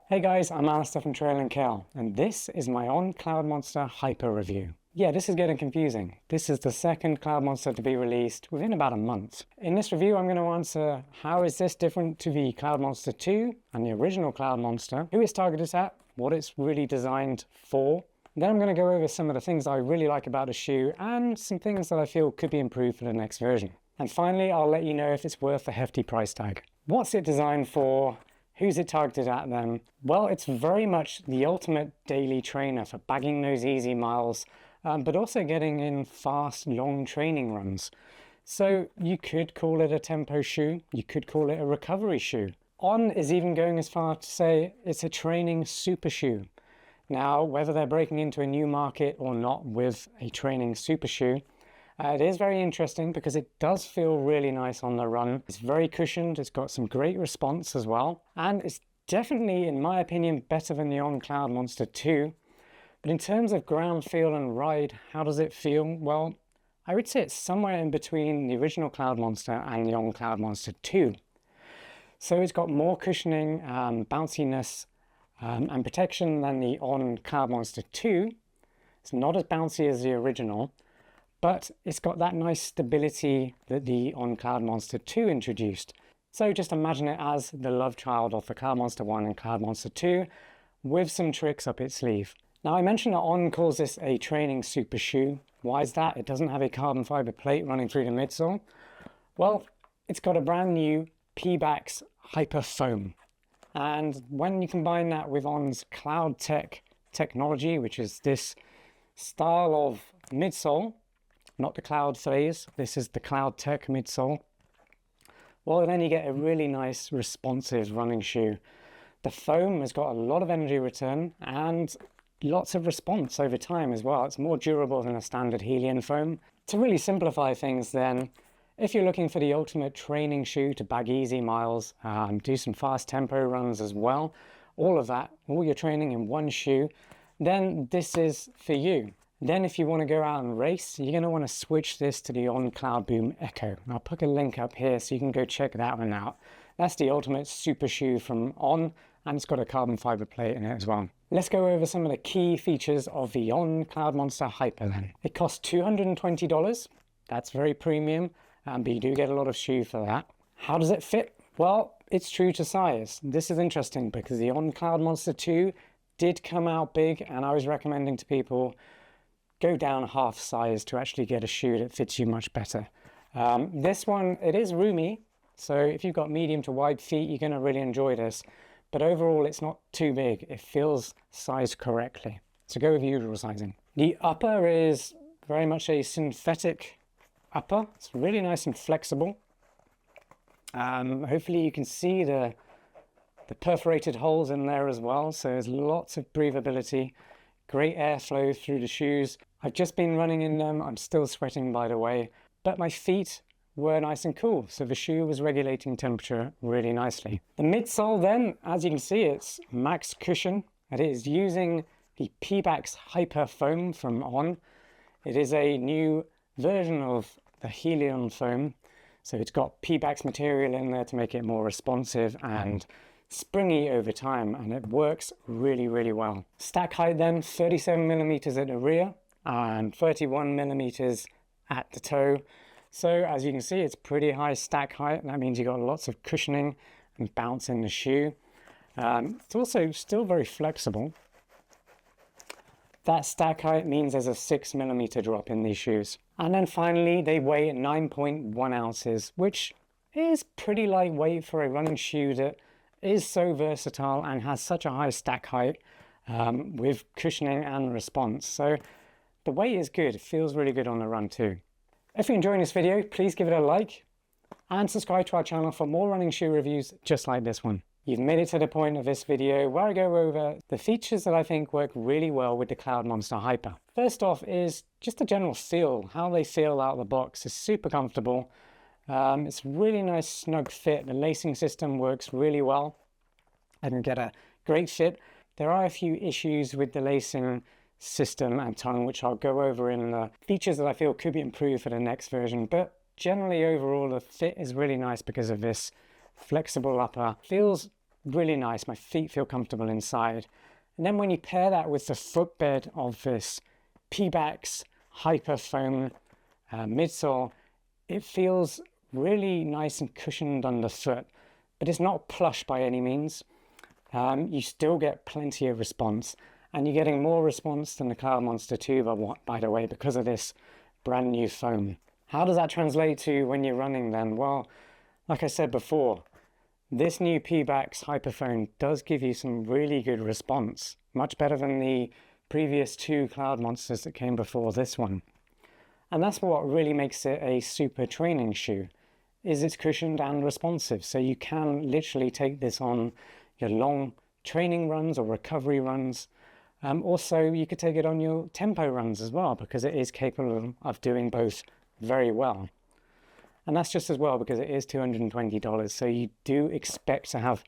Hey guys, I'm Alastair from Trail and Kale, and this is my On Cloudmonster Hyper review. Yeah, this is getting confusing. This is the second Cloudmonster to be released within about a month. In this review, I'm going to answer how is this different to the Cloudmonster 2 and the original Cloudmonster, who it's targeted at, what it's really designed for. Then I'm going to go over some of the things I really like about the shoe and some things that I feel could be improved for the next version. And finally, I'll let you know if it's worth a hefty price tag. What's it designed for? Who's it targeted at then? Well, it's very much the ultimate daily trainer for bagging those easy miles, but also getting in fast, long training runs. So you could call it a tempo shoe, you could call it a recovery shoe. On is even going as far to say it's a training super shoe. Now, whether they're breaking into a new market or not with a training super shoe, it is very interesting because it does feel really nice on the run. It's very cushioned, it's got some great response as well, and it's definitely, in my opinion, better than the On Cloudmonster 2. But in terms of ground feel and ride, how does it feel? Well, I would say it's somewhere in between the original Cloudmonster and the On Cloudmonster 2. So it's got more cushioning, bounciness, and protection than the On Cloudmonster 2. It's not as bouncy as the original, but it's got that nice stability that the On Cloudmonster 2 introduced. So just imagine it as the love child of the Cloudmonster 1 and Cloudmonster 2 with some tricks up its sleeve. Now, I mentioned that On calls this a training super shoe. Why is that? It doesn't have a carbon fiber plate running through the midsole. Well, it's got a brand new Pebax Hyper foam. And when you combine that with On's Cloud Tech technology, which is this style of midsole, not the Cloud phase, this is the Cloud Tech midsole, well, then you get a really nice responsive running shoe. The foam has got a lot of energy return and lots of response over time as well. It's more durable than a standard Helium foam. To really simplify things then, if you're looking for the ultimate training shoe to bag easy miles, do some fast tempo runs as well, all of that, all your training in one shoe, then this is for you. Then if you want to go out and race, you're going to want to switch this to the On Cloudboom Echo. I'll put a link up here so you can go check that one out. That's the ultimate super shoe from On, and it's got a carbon fiber plate in it as well. Let's go over some of the key features of the On Cloudmonster Hyper then. It costs $220. That's very premium, but you do get a lot of shoe for that. How does it fit? Well, it's true to size. This is interesting because the On Cloudmonster 2 did come out big, and I was recommending to people go down half size to actually get a shoe that fits you much better. This one, it is roomy, so if you've got medium to wide feet, you're going to really enjoy this. But overall, it's not too big. It feels sized correctly. So go with usual sizing. The upper is very much a synthetic upper. It's really nice and flexible. Hopefully you can see the perforated holes in there as well. So there's lots of breathability. Great airflow through the shoes. I've just been running in them. I'm still sweating, by the way, but my feet were nice and cool, so the shoe was regulating temperature really nicely. The midsole then, as you can see, it's max cushion. It is using the Pebax Hyper foam from On. It is a new version of the Helium foam, so it's got Pebax material in there to make it more responsive and springy over time, and it works really, really well. Stack height then, 37 millimeters at the rear and 31 millimeters at the toe. So as you can see, it's pretty high stack height. That means you've got lots of cushioning and bounce in the shoe. It's also still very flexible. That stack height means there's a 6 millimeter drop in these shoes. And then finally, they weigh 9.1 ounces, which is pretty lightweight for a running shoe that is so versatile and has such a high stack height. with cushioning and response. So the weight is good. It feels really good on the run too. If you're enjoying this video, please give it a like and subscribe to our channel for more running shoe reviews just like this one. You've made it to the point of this video where I go over the features that I think work really well with the Cloudmonster Hyper. First off is just the general feel. How they feel out of the box is super comfortable. It's really nice snug fit. The lacing system works really well. I can get a great fit. There are a few issues with the lacing system and tongue, which I'll go over in the features that I feel could be improved for the next version, but generally overall the fit is really nice because of this flexible upper. Feels really nice. My feet feel comfortable inside. And then when you pair that with the footbed of this Pebax Hyper foam midsole, it feels really nice and cushioned underfoot, but it's not plush by any means. You still get plenty of response, and you're getting more response than the Cloudmonster 2, by the way, because of this brand new foam. How does that translate to when you're running then? Well, like I said before, this new Pebax Hyper foam does give you some really good response, much better than the previous 2 Cloudmonsters that came before this one. And that's what really makes it a super training shoe, is it's cushioned and responsive. So you can literally take this on your long training runs or recovery runs. Also, you could take it on your tempo runs as well, because it is capable of doing both very well. And that's just as well because it is $220. So you do expect to have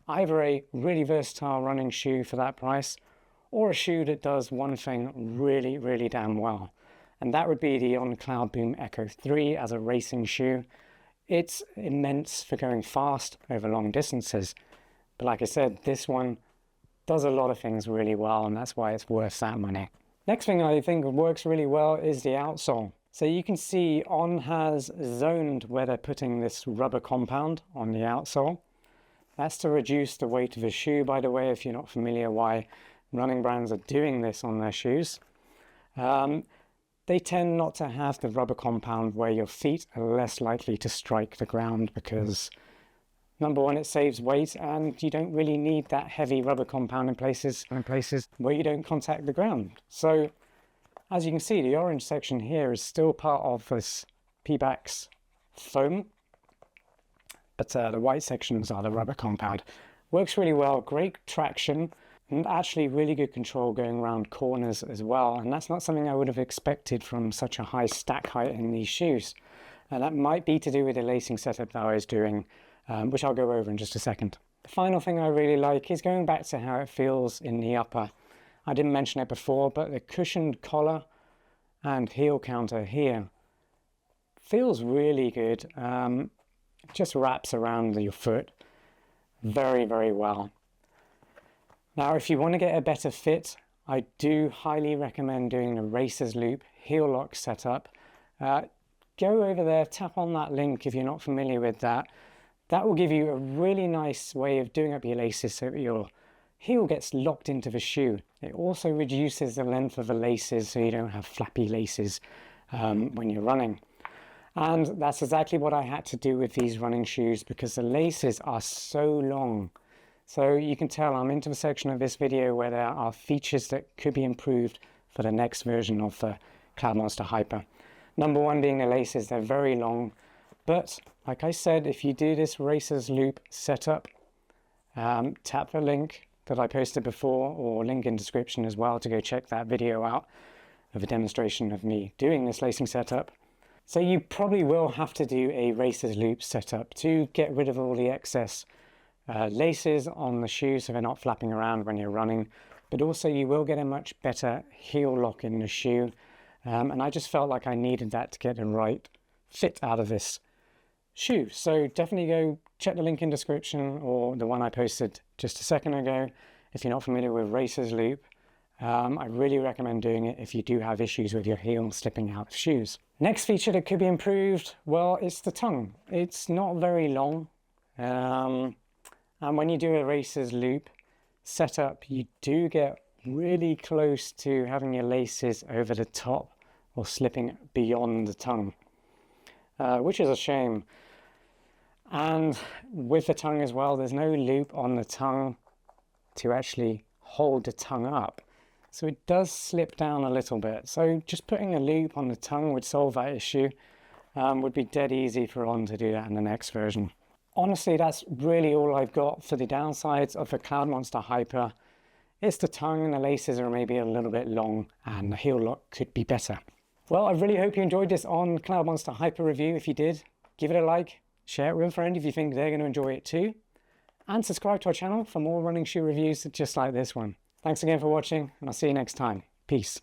either a really versatile running shoe for that price, or a shoe that does one thing really, really damn well. And that would be the On Cloudboom Echo 3 as a racing shoe. It's immense for going fast over long distances. But like I said, this one does a lot of things really well, and that's why it's worth that money. Next thing I think works really well is the outsole. So you can see On has zoned where they're putting this rubber compound on the outsole. That's to reduce the weight of the shoe, by the way, if you're not familiar why running brands are doing this on their shoes. They tend not to have the rubber compound where your feet are less likely to strike the ground because, number one, it saves weight, and you don't really need that heavy rubber compound in places where you don't contact the ground. So as you can see, the orange section here is still part of this Pebax foam, but the white sections are the rubber compound. Works really well, great traction, and actually really good control going around corners as well. And that's not something I would have expected from such a high stack height in these shoes. And that might be to do with the lacing setup that I was doing, which I'll go over in just a second. The final thing I really like is going back to how it feels in the upper. I didn't mention it before, but the cushioned collar and heel counter here feels really good. Just wraps around your foot very, very well. Now, if you want to get a better fit, I do highly recommend doing the Racer's Loop heel lock setup. Go over there, tap on that link if you're not familiar with that. That will give you a really nice way of doing up your laces so that your heel gets locked into the shoe. It also reduces the length of the laces so you don't have flappy laces when you're running. And that's exactly what I had to do with these running shoes because the laces are so long. So you can tell I'm into the section of this video where there are features that could be improved for the next version of the Cloudmonster Hyper. Number one being the laces, they're very long. But like I said, if you do this Racer's Loop setup, tap the link that I posted before or link in description as well to go check that video out of a demonstration of me doing this lacing setup. So you probably will have to do a Racer's Loop setup to get rid of all the excess laces on the shoe so they're not flapping around when you're running, but also you will get a much better heel lock in the shoe, and I just felt like I needed that to get the right fit out of this shoe. So definitely go check the link in description or the one I posted just a second ago if you're not familiar with Racer's Loop. I really recommend doing it if you do have issues with your heel slipping out of shoes. Next feature that could be improved, well, it's the tongue. It's not very long. And when you do a Racer's Loop setup, you do get really close to having your laces over the top or slipping beyond the tongue, which is a shame. And with the tongue as well, there's no loop on the tongue to actually hold the tongue up. So it does slip down a little bit. So just putting a loop on the tongue would solve that issue. Would be dead easy for On to do that in the next version. Honestly, that's really all I've got for the downsides of the Cloudmonster Hyper. It's the tongue and the laces are maybe a little bit long and the heel lock could be better. Well, I really hope you enjoyed this On Cloudmonster Hyper review. If you did, give it a like, share it with a friend if you think they're going to enjoy it too, and subscribe to our channel for more running shoe reviews just like this one. Thanks again for watching, and I'll see you next time. Peace.